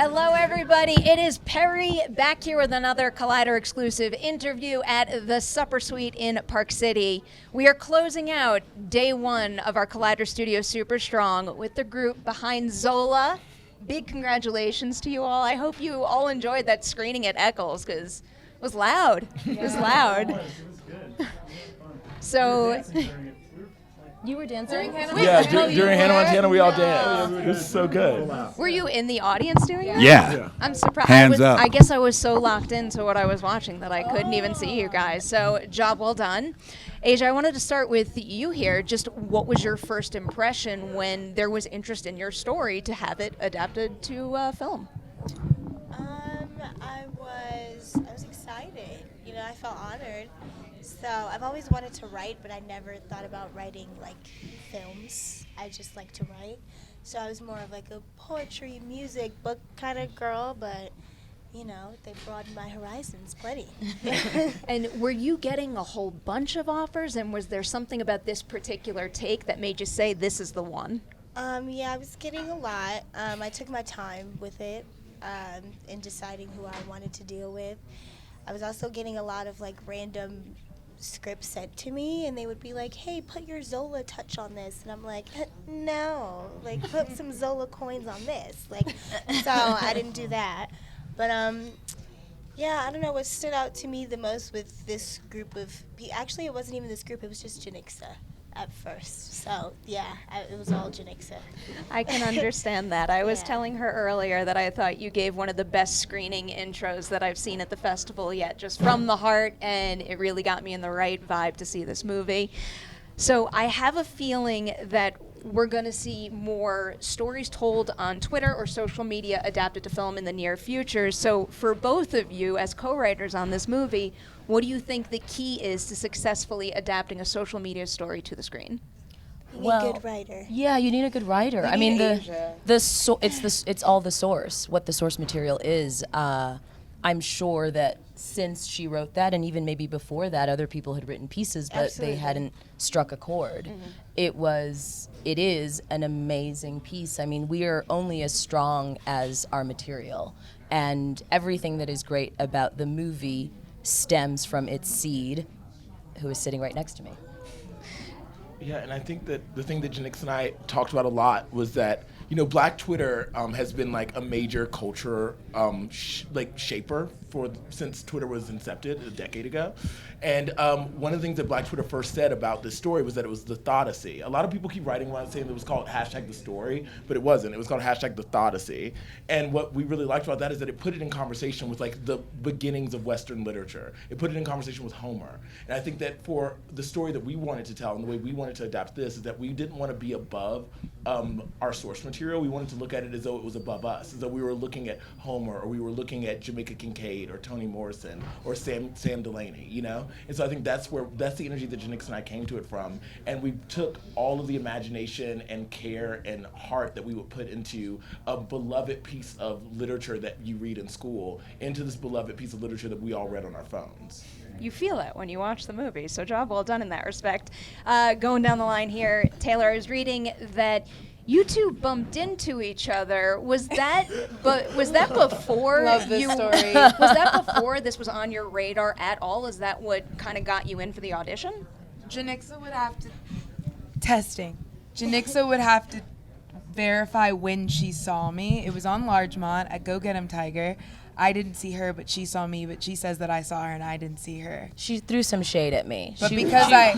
Hello, everybody. It is Perry back here with another Collider exclusive interview at the Supper Suite in Park City. We are closing out day one of our Collider Studio Super Strong with the group behind Zola. Big congratulations to you all. I hope you all enjoyed that screening at Eccles because it was loud. Yeah. It was loud. It was good. So. You were dancing? Yeah, during Hannah Montana, we all danced. It was so good. Were you in the audience doing that? Yeah. I'm surprised. Hands up. I guess I was so locked into what I was watching that I couldn't even see you guys. So, job well done. Asia, I wanted to start with you here. Just what was your first impression when there was interest in your story to have it adapted to film? I was excited. You know, I felt honored. So I've always wanted to write, but I never thought about writing like films. I just like to write. So I was more of like a poetry, music, book kind of girl, but you know, they broadened my horizons plenty. And were you getting a whole bunch of offers, and was there something about this particular take that made you say this is the one? Yeah, I was getting a lot. I took my time with it in deciding who I wanted to deal with. I was also getting a lot of like random scripts sent to me, and they would be like, hey, put your Zola touch on this, and I'm like, no, like put some Zola coins on this, like, so I didn't do that. But yeah, I don't know what stood out to me the most with this group of actually it wasn't even this group, it was just Janicza at first. So yeah, it was all Janicza. I can understand that. I was Yeah. telling her earlier that I thought you gave one of the best screening intros that I've seen at the festival yet, just from the heart, and it really got me in the right vibe to see this movie. So I have a feeling that we're going to see more stories told on Twitter or social media adapted to film in the near future. So for both of you as co-writers on this movie, what do you think the key is to successfully adapting a social media story to the screen? You need a good writer. Yeah, you need a good writer. I mean, it's all the source, what the source material is. I'm sure that since she wrote that, and even maybe before that, other people had written pieces, but Absolutely. they hadn't struck a chord. It is an amazing piece. I mean, we are only as strong as our material, and everything that is great about the movie stems from its seed, who is sitting right next to me. Yeah, and I think that the thing that Janicza and I talked about a lot was that, you know, Black Twitter has been like a major culture shaper since Twitter was incepted a decade ago. And one of the things that Black Twitter first said about this story was that it was the Thoughtacy. A lot of people keep writing around saying that it was called #TheStory, but it wasn't. It was called #TheThoughtacy. And what we really liked about that is that it put it in conversation with like the beginnings of Western literature. It put it in conversation with Homer. And I think that for the story that we wanted to tell and the way we wanted to adapt this is that we didn't want to be above our source material. We wanted to look at it as though it was above us, as though we were looking at Homer, or we were looking at Jamaica Kincaid or Toni Morrison or Sam Delaney, you know? And so I think that's the energy that Janicza and I came to it from. And we took all of the imagination and care and heart that we would put into a beloved piece of literature that you read in school into this beloved piece of literature that we all read on our phones. You feel it when you watch the movie, so job well done in that respect. Going down the line here, Taylour, I was reading that you two bumped into each other. Was that before? Love this story. Was that before this was on your radar at all? Is that what kind of got you in for the audition? Janicza would have to Janicza would have to verify when she saw me. It was on Largemont at Go Get 'Em Tiger. I didn't see her, but she saw me, but she says that I saw her and I didn't see her. She threw some shade at me. But because I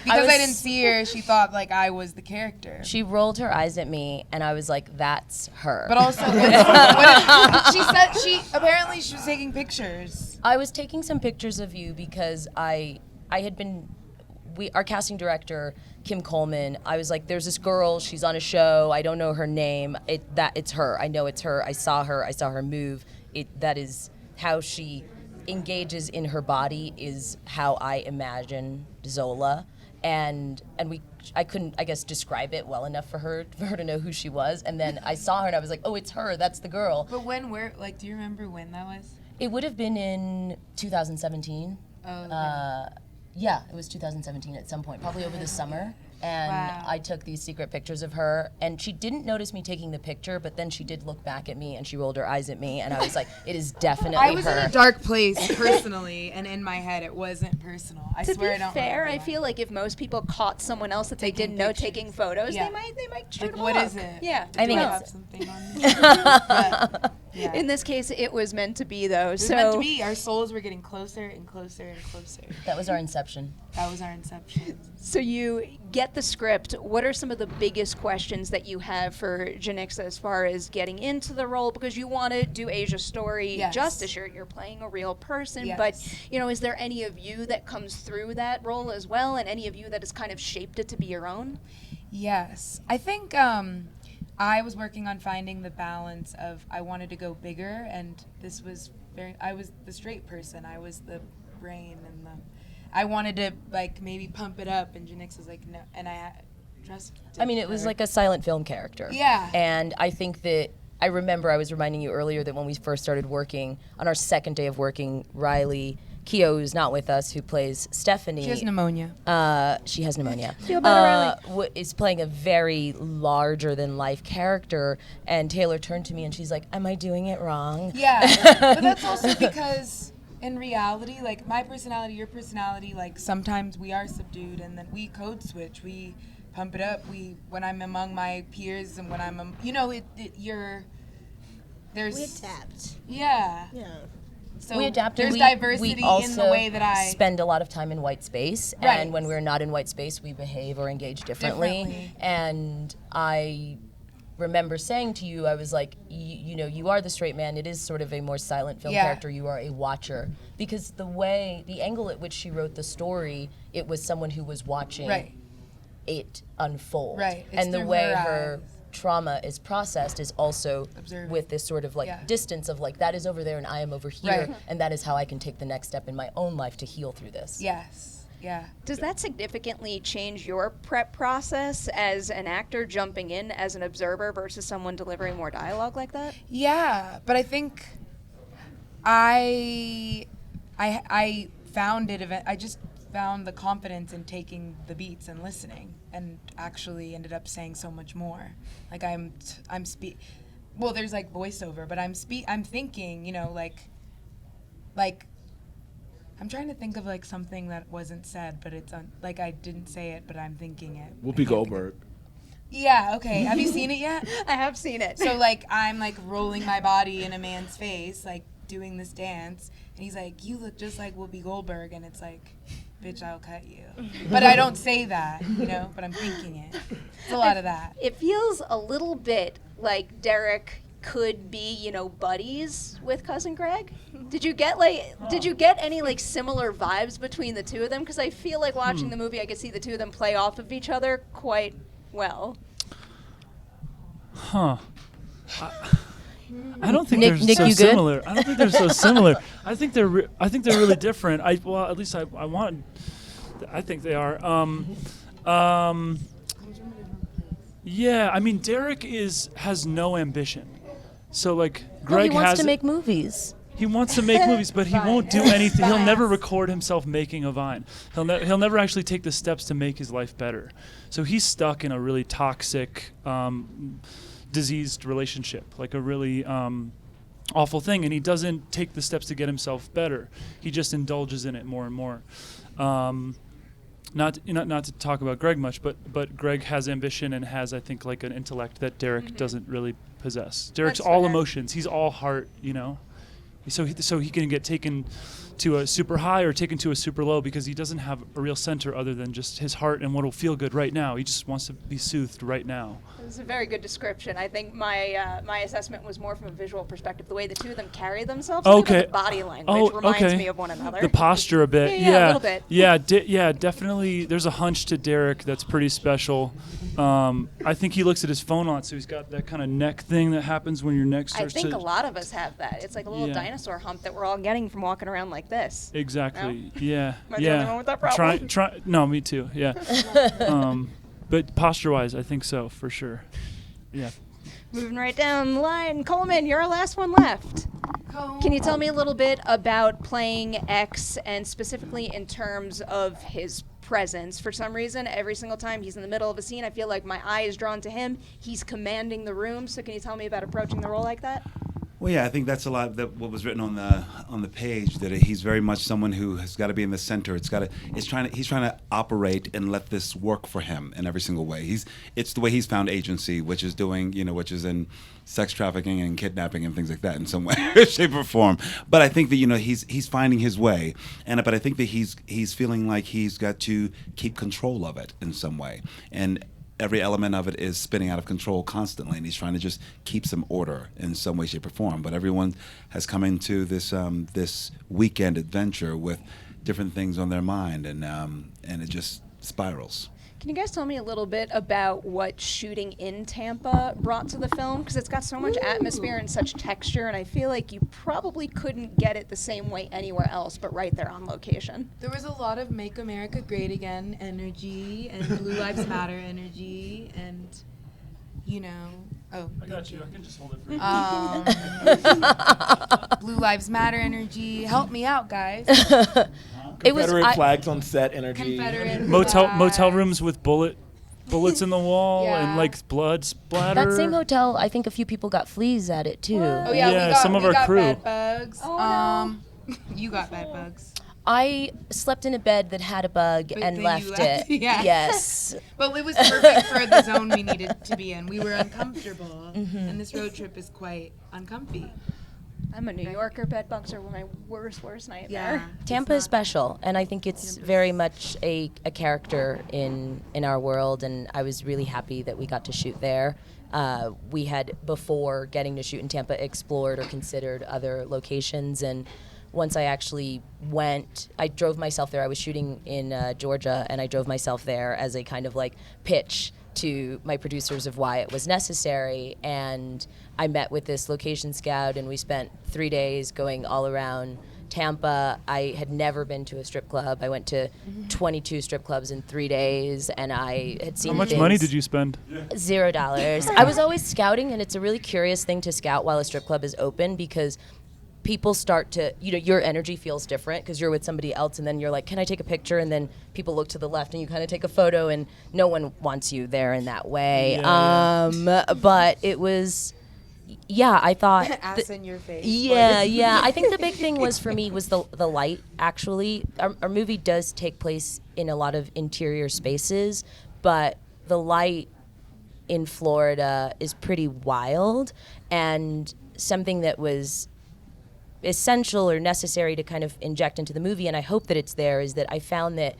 didn't see her, she thought like I was the character. She rolled her eyes at me, and I was like, "That's her." But also, she said apparently was taking pictures. I was taking some pictures of you because I had been, our casting director, Kim Coleman, I was like, there's this girl, she's on a show, I don't know her name, it's her, I know it's her, I saw her move, that is how she engages in her body is how I imagine Zola, and I couldn't, I guess, describe it well enough for her to know who she was, and then I saw her and I was like, oh, it's her, that's the girl. But do you remember when that was? It would have been in 2017. Oh, okay. Yeah, it was 2017 at some point, probably over the summer. And Wow. I took these secret pictures of her, and she didn't notice me taking the picture, but then she did look back at me and she rolled her eyes at me, and I was like, it is definitely I was her. in a dark place personally, and in my head it wasn't personal. I To swear be I don't fair, remember I that. feel like if most people caught someone else that they Taking didn't know pictures. taking photos, Yeah. they might shoot Like, them what up. is it? Yeah. I think Do it's- have something on me? But, yeah. In this case, it was meant to be, though. It was So meant to be. Our souls were getting closer and closer and closer. That was our inception. That was our inception. So you get the script. What are some of the biggest questions that you have for Janicza as far as getting into the role? Because you want to do Asia's story Yes. justice. You're playing a real person. Yes. But, is there any of you that comes through that role as well, and any of you that has kind of shaped it to be your own? Yes. I think I was working on finding the balance of I wanted to go bigger, and this was I was the straight person. I was the brain and I wanted to like maybe pump it up, and Janicza was like, no, and I trusted I mean, it was her. like a silent film character. Yeah. And I think that I remember I was reminding you earlier that when we first started working, on our second day of working, Keough, who's not with us, who plays Stefani. She has pneumonia. She has pneumonia. Feel better, Riley. Is playing a very larger than life character, and Taylour turned to me and she's like, "Am I doing it wrong?" Yeah, but that's also because in reality, like my personality, your personality, like sometimes we are subdued, and then we code switch, we pump it up. When I'm among my peers, and when I'm, there's We adapt. yeah. Yeah. So We adapt. and there's we diversity also in the way that I spend a lot of time in white space, Right. and when we're not in white space, we behave or engage differently. And I remember saying to you, I was like, you are the straight man. It is sort of a more silent film Yeah. character. You are a watcher, because the angle at which she wrote the story, it was someone who was watching Right. it unfold. Right. It's And the through way her her eyes. trauma is processed is also Observing. with this sort of like Yeah. distance of like, that is over there and I am over here, Right. and that is how I can take the next step in my own life to heal through this. yes, yeah. Does that significantly change your prep process as an actor jumping in as an observer versus someone delivering more dialogue like that? Yeah, but I think I found it. I just found the confidence in taking the beats and listening, and actually ended up saying so much more. Like well, there's like voiceover, but I'm thinking, like I'm trying to think of like something that wasn't said, but it's like I didn't say it, but I'm thinking it. Whoopi Goldberg. Yeah. Okay. Have you seen it yet? I have seen it. So like I'm like rolling my body in a man's face, like doing this dance, and he's like, "You look just like Whoopi Goldberg," and it's like, "Bitch, I'll cut you." But I don't say that, but I'm thinking it. It's a lot of that. It feels a little bit like Derrek could be, buddies with Cousin Greg. Did you get any like similar vibes between the two of them? Because I feel like watching the movie, I could see the two of them play off of each other quite well. Huh. I don't think Nick, they're so you good? similar. I don't think they're so similar. I think they're really different. At least I think they are. Yeah, I mean Derrek has no ambition. So like Greg he wants has to make movies. He wants to make movies, but he won't do anything. He'll never record himself making a Vine. He'll never actually take the steps to make his life better. So he's stuck in a really toxic, diseased relationship, like a really awful thing, and he doesn't take the steps to get himself better. He just indulges in it more and more. Not to talk about Greg much, but Greg has ambition and has, I think, like an intellect that Derrek doesn't really possess. Derek's That's all fair. emotions. He's all heart, So he can get taken to a super high or taken to a super low because he doesn't have a real center other than just his heart and what will feel good right now. He just wants to be soothed right now. It's a very good description. I think my assessment was more from a visual perspective, the way the two of them carry themselves. Okay. The body language reminds me of one another. The posture a bit. Yeah, a little bit. Yeah, definitely. There's a hunch to Derrek that's pretty special. I think he looks at his phone a lot, so he's got that kind of neck thing that happens when your neck I starts think to... a lot of us have that. It's like a little Yeah. dinosaur hump that we're all getting from walking around like this. Exactly. Yeah. Am I the only one with that problem? No, me too. Yeah. But posture-wise, I think so for sure. Yeah. Moving right down the line, Coleman, you're our last one left. Can you tell me a little bit about playing X, and specifically in terms of his presence. For some reason, every single time he's in the middle of a scene, I feel like my eye is drawn to him. He's commanding the room. So can you tell me about approaching the role like that? Well, yeah, I think that's a lot that what was written on the page, that he's very much someone who has got to be in the center. He's trying to operate and let this work for him in every single way. It's the way he's found agency, which is which is in sex trafficking and kidnapping and things like that in some way, shape or form. But I think that he's finding his way, but I think that he's feeling like he's got to keep control of it in some way, and every element of it is spinning out of control constantly, and he's trying to just keep some order in some way, shape, or form. But everyone has come into this this weekend adventure with different things on their mind, and it just spirals. Can you guys tell me a little bit about what shooting in Tampa brought to the film? Because it's got so much atmosphere and such texture, and I feel like you probably couldn't get it the same way anywhere else, but right there on location. There was a lot of Make America Great Again energy and Blue Lives Matter energy, and I got you. I can just hold it for you. Blue Lives Matter energy. Help me out, guys. Confederate flags on set energy. Confederate Motel rooms with bullets in the wall and Yeah. like blood splatter. That same hotel, I think a few people got fleas at it too. Oh yeah, Yeah, we got, some of we our got crew. bed bugs. Oh, You got bed bugs. I slept in a bed that had a bug But and then left you it. left- yeah. Yes. But it was perfect for the zone we needed to be in. We were uncomfortable, and this road trip is quite uncomfy. I'm a New Yorker. Bed bugs are my worst nightmare. Tampa is special, and I think it's very much a character in our world, and I was really happy that we got to shoot there. We had, before getting to shoot in Tampa, explored or considered other locations, and once I actually went, I drove myself there. I was shooting in Georgia, and I drove myself there as a kind of like pitch to my producers of why it was necessary, and I met with this location scout, and we spent 3 days going all around Tampa. I had never been to a strip club. I went to 22 strip clubs in 3 days, and I had seen How much things. money did you spend? $0. I was always scouting, and it's a really curious thing to scout while a strip club is open, because people start to, your energy feels different because you're with somebody else, and then you're like, can I take a picture? And then people look to the left and you kind of take a photo, and no one wants you there in that way. But it was, I thought. Ass in your face. Yeah. I think the big thing was for me was the light, actually. Our movie does take place in a lot of interior spaces, but the light in Florida is pretty wild, and something that was essential or necessary to kind of inject into the movie, and I hope that it's there, is that I found that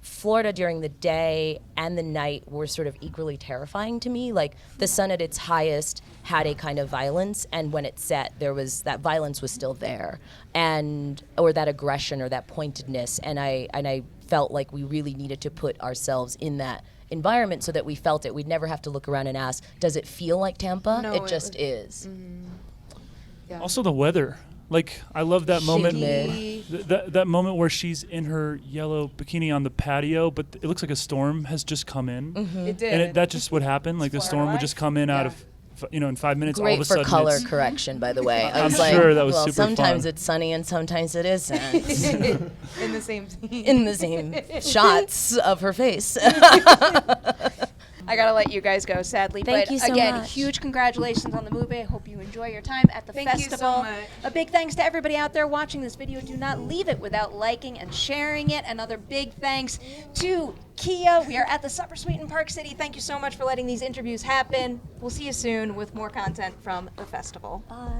Florida during the day and the night were sort of equally terrifying to me. Like, the sun at its highest had a kind of violence, and when it set, there was that violence was still there, or that aggression or that pointedness, and I felt like we really needed to put ourselves in that environment so that we felt it. We'd never have to look around and ask, does it feel like Tampa? No, it just is. Yeah. Also the weather. Like, I love that moment. Humid. That moment where she's in her yellow bikini on the patio, but it looks like a storm has just come in. It did. And that just would happen. Like, the storm would just come in out of, in 5 minutes. All of Great a for sudden color it's- correction, by the way. I I'm was like, sure that was well, super sometimes fun. it's sunny and sometimes it isn't. in the same scene. In the same shots of her face. I gotta let you guys go, sadly. Thank but you so again, much. huge congratulations on the movie. I hope you enjoy your time at the Thank you so festival. much. A big thanks to everybody out there watching this video. Do not leave it without liking and sharing it. Another big thanks to Keough. We are at the Supper Suite in Park City. Thank you so much for letting these interviews happen. We'll see you soon with more content from the festival. Bye.